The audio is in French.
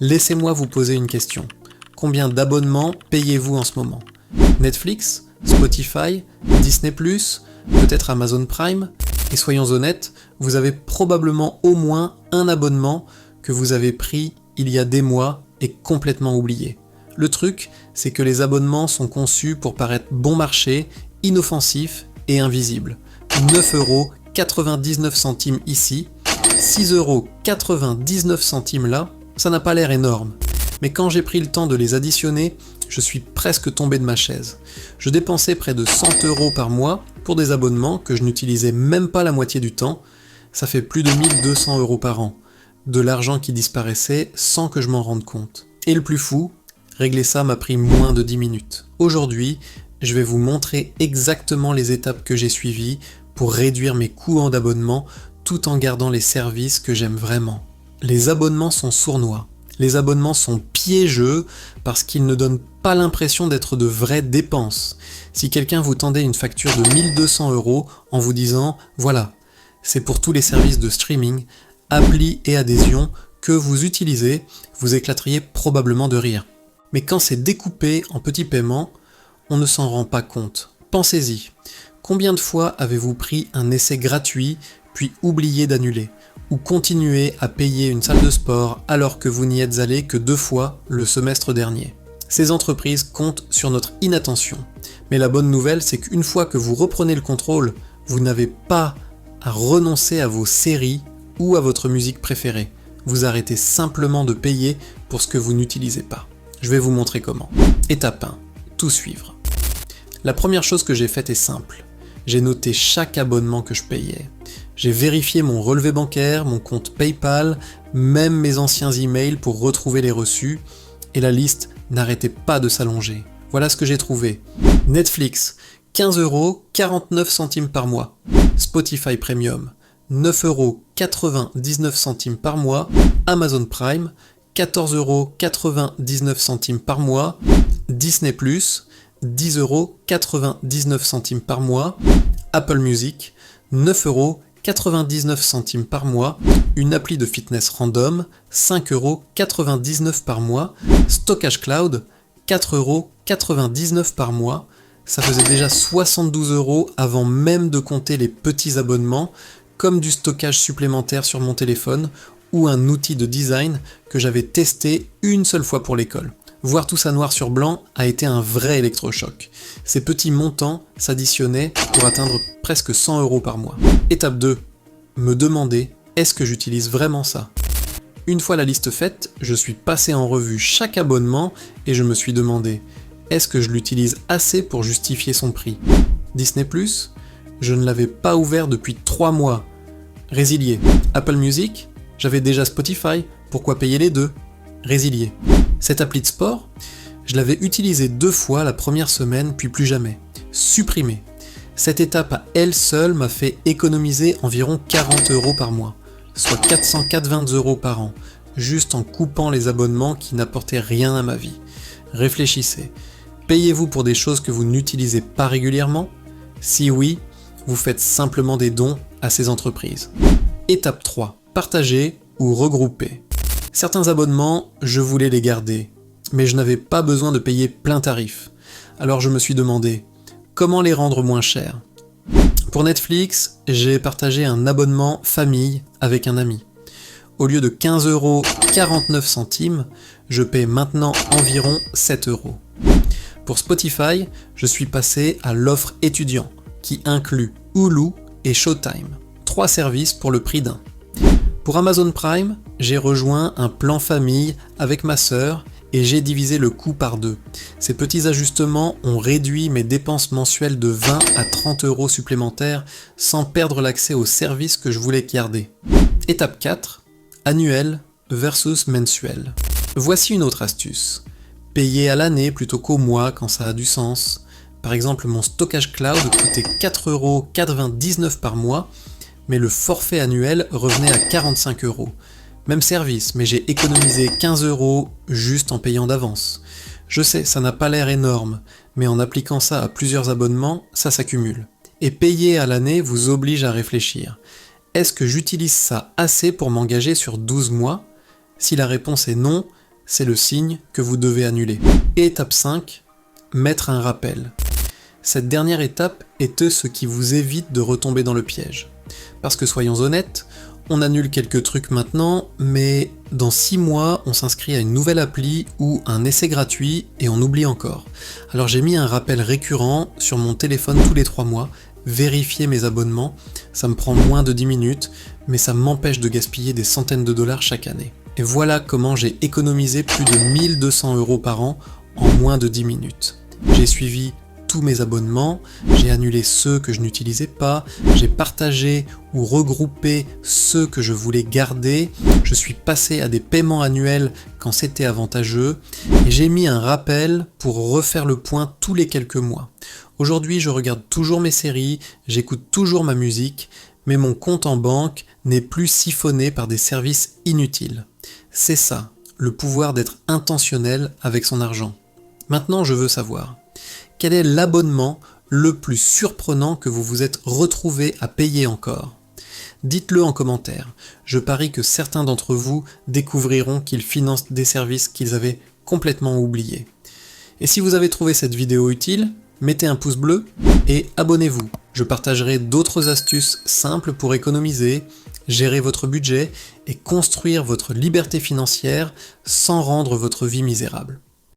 Laissez-moi vous poser une question. Combien d'abonnements payez-vous en ce moment? Netflix? Spotify? Disney+? Peut-être Amazon Prime? Et soyons honnêtes, vous avez probablement au moins un abonnement que vous avez pris il y a des mois et complètement oublié. Le truc, c'est que les abonnements sont conçus pour paraître bon marché, inoffensifs et invisibles. 9,99€ ici, 6,99€ là, ça n'a pas l'air énorme. Mais quand j'ai pris le temps de les additionner, je suis presque tombé de ma chaise. Je dépensais près de 100€ par mois pour des abonnements que je n'utilisais même pas la moitié du temps. Ça fait plus de 1200€ par an. De l'argent qui disparaissait sans que je m'en rende compte. Et le plus fou, régler ça m'a pris moins de 10 minutes. Aujourd'hui, je vais vous montrer exactement les étapes que j'ai suivies pour réduire mes coûts d'abonnement tout en gardant les services que j'aime vraiment. Les abonnements sont sournois. Les abonnements sont piégeux parce qu'ils ne donnent pas l'impression d'être de vraies dépenses. Si quelqu'un vous tendait une facture de 1200€ en vous disant « Voilà, c'est pour tous les services de streaming, applis et adhésions que vous utilisez », vous éclateriez probablement de rire. Mais quand c'est découpé en petits paiements, on ne s'en rend pas compte. Pensez-y. Combien de fois avez-vous pris un essai gratuit puis oublié d'annuler? Ou continué à payer une salle de sport alors que vous n'y êtes allé que 2 fois le semestre dernier? Ces entreprises comptent sur notre inattention. Mais la bonne nouvelle, c'est qu'une fois que vous reprenez le contrôle, vous n'avez pas à renoncer à vos séries ou à votre musique préférée. Vous arrêtez simplement de payer pour ce que vous n'utilisez pas. Je vais vous montrer comment. Étape 1. Tout suivre. La première chose que j'ai faite est simple. J'ai noté chaque abonnement que je payais. J'ai vérifié mon relevé bancaire, mon compte PayPal, même mes anciens emails pour retrouver les reçus, et la liste n'arrêtait pas de s'allonger. Voilà ce que j'ai trouvé. Netflix, 15,49€ par mois. Spotify Premium, 9,99€ par mois. Amazon Prime, 14,99€ par mois. Disney+, 10,99€ par mois. Apple Music, 9,99€ par mois, une appli de fitness random, 5,99€ par mois, Stockage Cloud, 4,99€ par mois, ça faisait déjà 72€ avant même de compter les petits abonnements, comme du stockage supplémentaire sur mon téléphone, ou un outil de design que j'avais testé une seule fois pour l'école. Voir tout ça noir sur blanc a été un vrai électrochoc. Ces petits montants s'additionnaient pour atteindre presque 100€ par mois. Étape 2. Me demander, est-ce que j'utilise vraiment ça? Une fois la liste faite, je suis passé en revue chaque abonnement et je me suis demandé, est-ce que je l'utilise assez pour justifier son prix? Disney+, je ne l'avais pas ouvert depuis 3 mois. Résilié. Apple Music, j'avais déjà Spotify, pourquoi payer les deux? Résilié. Cette appli de sport, je l'avais utilisée 2 fois la première semaine, puis plus jamais. Supprimé. Cette étape à elle seule m'a fait économiser environ 40€ par mois, soit 420€ par an, juste en coupant les abonnements qui n'apportaient rien à ma vie. Réfléchissez. Payez-vous pour des choses que vous n'utilisez pas régulièrement? Si oui, vous faites simplement des dons à ces entreprises. Étape 3. Partager ou regrouper. Certains abonnements, je voulais les garder, mais je n'avais pas besoin de payer plein tarif. Alors je me suis demandé, comment les rendre moins chers? Pour Netflix, j'ai partagé un abonnement famille avec un ami. Au lieu de 15,49€, je paie maintenant environ 7€. Pour Spotify, je suis passé à l'offre étudiant, qui inclut Hulu et Showtime. 3 services pour le prix d'un. Pour Amazon Prime, j'ai rejoint un plan famille avec ma sœur et j'ai divisé le coût par 2. Ces petits ajustements ont réduit mes dépenses mensuelles de 20 à 30€ supplémentaires sans perdre l'accès aux services que je voulais garder. Étape 4. Annuel versus mensuel. Voici une autre astuce. Payer à l'année plutôt qu'au mois quand ça a du sens. Par exemple, mon stockage cloud coûtait 4,99€ par mois, mais le forfait annuel revenait à 45€. Même service, mais j'ai économisé 15€ juste en payant d'avance. Je sais, ça n'a pas l'air énorme, mais en appliquant ça à plusieurs abonnements, ça s'accumule. Et payer à l'année vous oblige à réfléchir. Est-ce que j'utilise ça assez pour m'engager sur 12 mois? Si la réponse est non, c'est le signe que vous devez annuler. Et étape 5, mettre un rappel. Cette dernière étape est ce qui vous évite de retomber dans le piège. Parce que soyons honnêtes, on annule quelques trucs maintenant, mais dans 6 mois, on s'inscrit à une nouvelle appli ou un essai gratuit et on oublie encore. Alors j'ai mis un rappel récurrent sur mon téléphone tous les 3 mois, vérifier mes abonnements, ça me prend moins de 10 minutes, mais ça m'empêche de gaspiller des centaines de dollars chaque année. Et voilà comment j'ai économisé plus de 1200 € par an en moins de 10 minutes. J'ai suivi tous mes abonnements, j'ai annulé ceux que je n'utilisais pas, j'ai partagé ou regroupé ceux que je voulais garder, je suis passé à des paiements annuels quand c'était avantageux, et j'ai mis un rappel pour refaire le point tous les quelques mois. Aujourd'hui, je regarde toujours mes séries, j'écoute toujours ma musique, mais mon compte en banque n'est plus siphonné par des services inutiles. C'est ça, le pouvoir d'être intentionnel avec son argent. Maintenant, je veux savoir, quel est l'abonnement le plus surprenant que vous vous êtes retrouvé à payer encore ? Dites-le en commentaire. Je parie que certains d'entre vous découvriront qu'ils financent des services qu'ils avaient complètement oubliés. Et si vous avez trouvé cette vidéo utile, mettez un pouce bleu et abonnez-vous. Je partagerai d'autres astuces simples pour économiser, gérer votre budget et construire votre liberté financière sans rendre votre vie misérable.